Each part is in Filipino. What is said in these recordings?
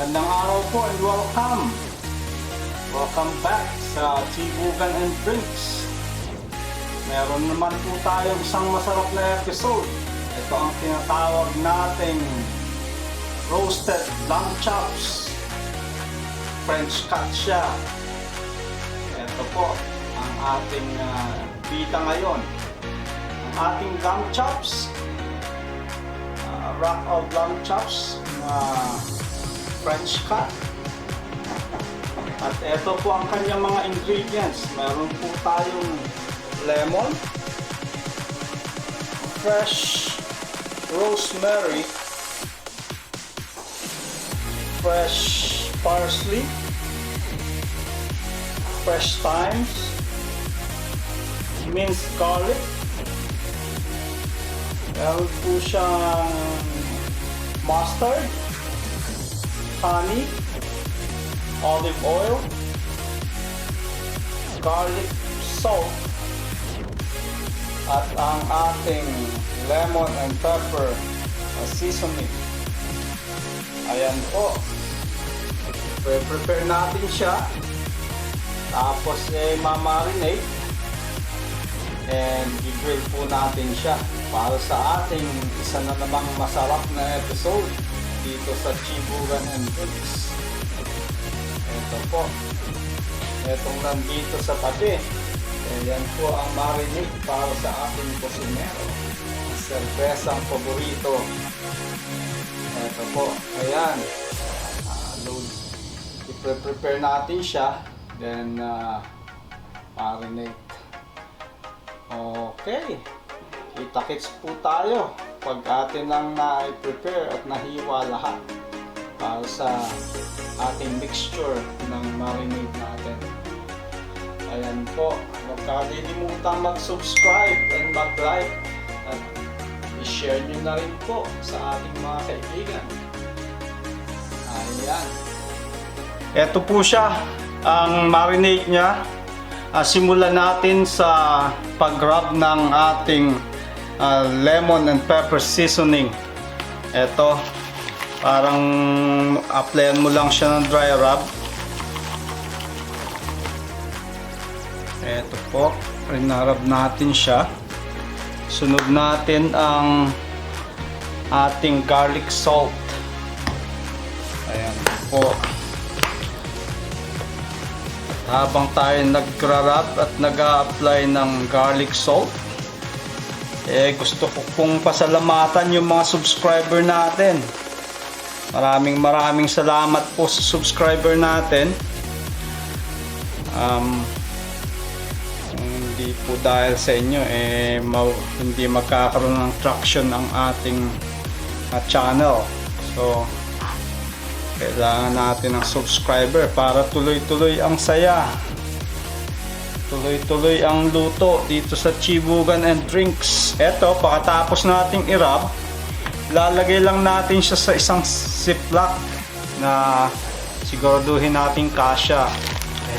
Magandang araw po and welcome! Welcome back sa Chibugan and Drinks. Meron naman po tayong isang masarap na episode. Ito ang tinatawag nating roasted Lambchops. French cut siya. Ito po ang ating bita ngayon. Ang ating Lambchops. Rack of Lambchops na French cut. At ito po ang kanyang mga ingredients. Meron po tayong lemon, fresh rosemary, fresh parsley, fresh thyme, minced garlic. Meron po siyang mustard, honey, olive oil, garlic salt, at ang ating lemon and pepper seasoning. Ayan po. Prepare natin siya. Tapos mamarinate. And i-grill po natin siya para sa ating isa na namang masarap na episode dito sa Chibugan and Drinks. Ito po. Itong nandito sa tabi. Yan po ang marinade para sa ating kusinero. Serbesang paborito. Ito po. Ayan. I-prepare natin siya. Then marinate. Okay. Kita-kits po tayo pag atin lang na-prepare at nahiwa lahat para sa ating mixture ng marinade natin. Ayan po. Huwag kalilimutan mag-subscribe and mag-like at i-share nyo na rin po sa ating mga kaibigan. Ayan. Ito po siya. Ang marinade niya. Simulan natin sa pag-rub ng ating lemon and pepper seasoning. Ito, parang applyan mo lang siya ng dry rub. Ito po, rinarab natin siya. Sunod natin ang ating garlic salt. Ayan po. Habang tayo nagra-rub at nag-a-apply ng garlic salt, gusto ko pong pasalamatan yung mga subscriber natin. Maraming salamat po sa subscriber natin. Hindi po dahil sa inyo hindi magkakaroon ng traction ang ating channel. So kailangan natin ng subscriber para tuloy-tuloy ang saya. Tuloy-tuloy ang luto dito sa Chibugan and Drinks. Eto, pagkatapos nating i-rub, lalagay lang natin siya sa isang ziplock na siguraduhin natin kasya.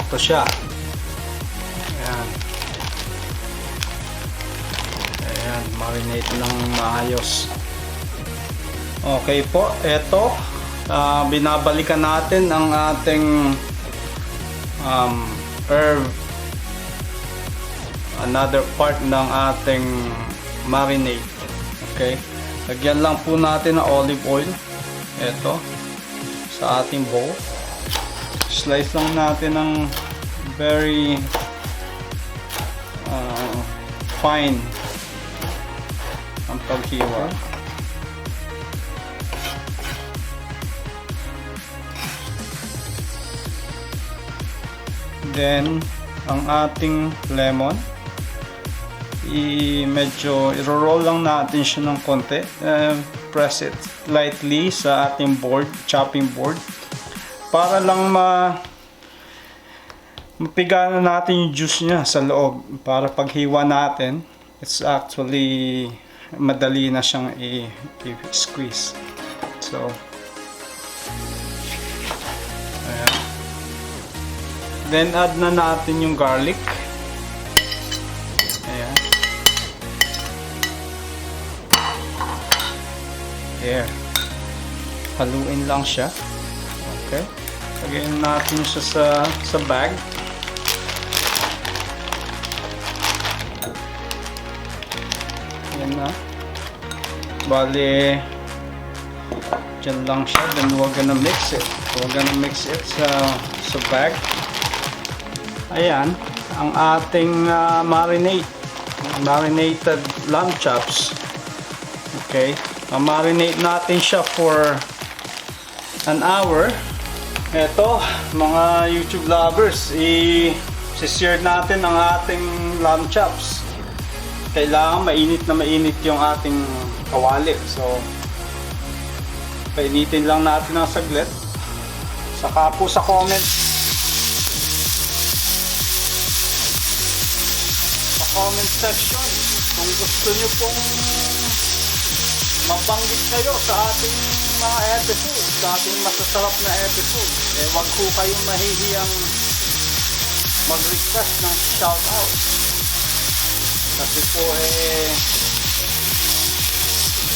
Eto siya. Ayan. Ayan, marinate ng maayos. Okay po, eto. Binabalikan natin ang ating herb, another part ng ating marinade. Okay, lagyan lang po natin ng olive oil ito sa ating bowl. Slice lang natin ng very fine ang paghiwa. Then, ang ating lemon, medyo i-roll lang natin siya ng konti. Press it lightly sa ating board, chopping board, para lang mapiga na natin yung juice niya sa loob. Para paghiwa natin, it's actually madali na siyang i-squeeze. So, ayan. Then add na natin yung garlic. Ayan. There. Haluin lang siya. Okay. Lagyan natin siya sa bag. Ayan na. Bali, dyan lang siya. Then huwag gonna mix it. Huwag gonna mix it sa bag. Ayan. Ang ating marinated lamb chops. Okay. Marinate natin siya for an hour. Eto, mga YouTube lovers, i-share natin ang ating lamb chops. Kailangan mainit yung ating kawali. So, painitin lang natin ng saglit. Saka po sa comment section kung gusto nyo pong mabanggit kayo sa ating mga episode, sa ating masasarap na episode. Wag po kayong mahihiyang mag-request ng shoutout. Kasi po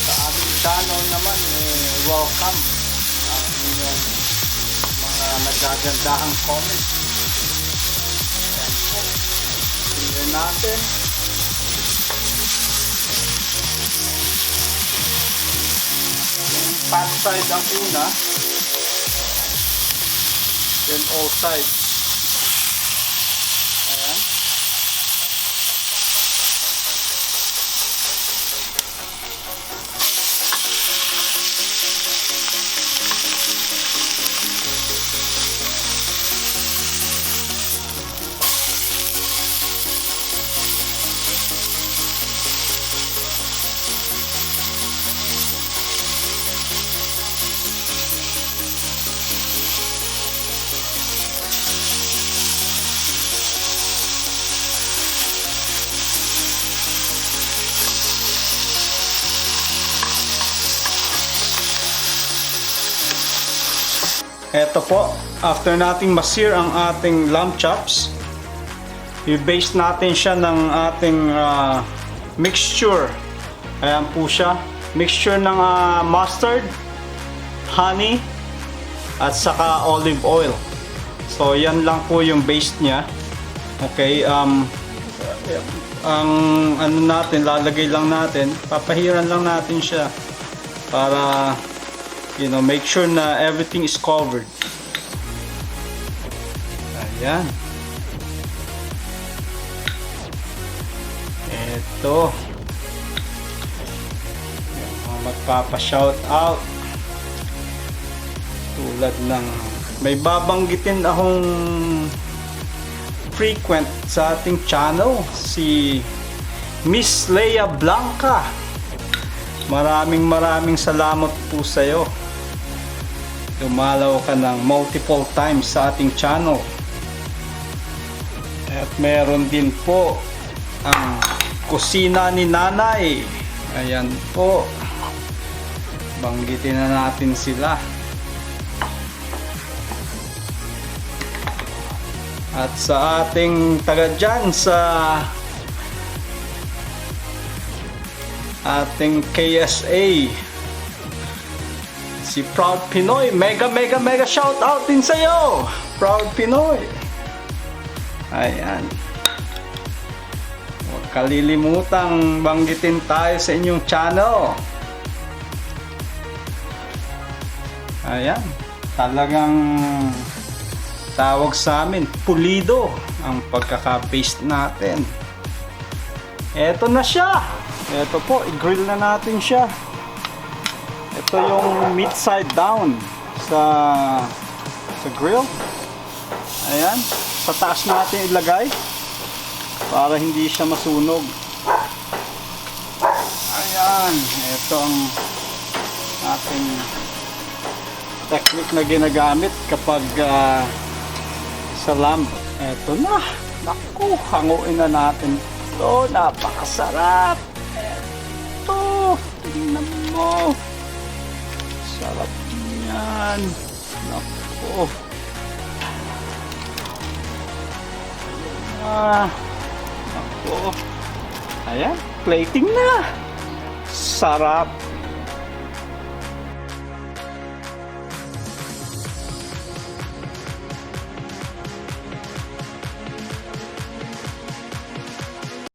sa aming channel naman welcome ang inyong mga nagagandahang comments. Ayan po, clear natin. Yung fat side ang una, then all sides. Ayan. Eto po, after nating ma-sear ang ating lamb chops, i-base natin siya ng ating mixture. Ayan po siya, mixture ng mustard, honey, at saka olive oil. So yan lang po yung base niya. Okay, ang ano natin, lalagay lang natin, papahiran lang natin siya para make sure na everything is covered. Ayan. Ito. Magpapa-shout out. Tulad ng may babanggitin akong frequent sa ating channel, si Miss Leia Blanca. Maraming salamat po sa iyo. Dumalaw ka ng multiple times sa ating channel. At meron din po ang kusina ni Nanay. Ayan po. Banggitin na natin sila. At sa ating taga dyan sa ating KSA, si Proud Pinoy, mega shout out din sa iyo, Proud Pinoy. Ayan. Huwag kalilimutang banggitin tayo sa inyong channel. Ayan. Talagang tawag sa amin, pulido ang pagkaka-paste natin. Eto na siya. Eto po, i-grill na natin siya. Ito yung meat side down sa grill. Ayan, sa taas natin ilagay para hindi siya masunog. Ayan, ito ang ating technique na ginagamit kapag sa lamb. Ito na, naku, hanguin na natin ito. Napakasarap. Ito, tingnan mo. Sarap yan. Naku. Naku. Ayan, plating na. Sarap.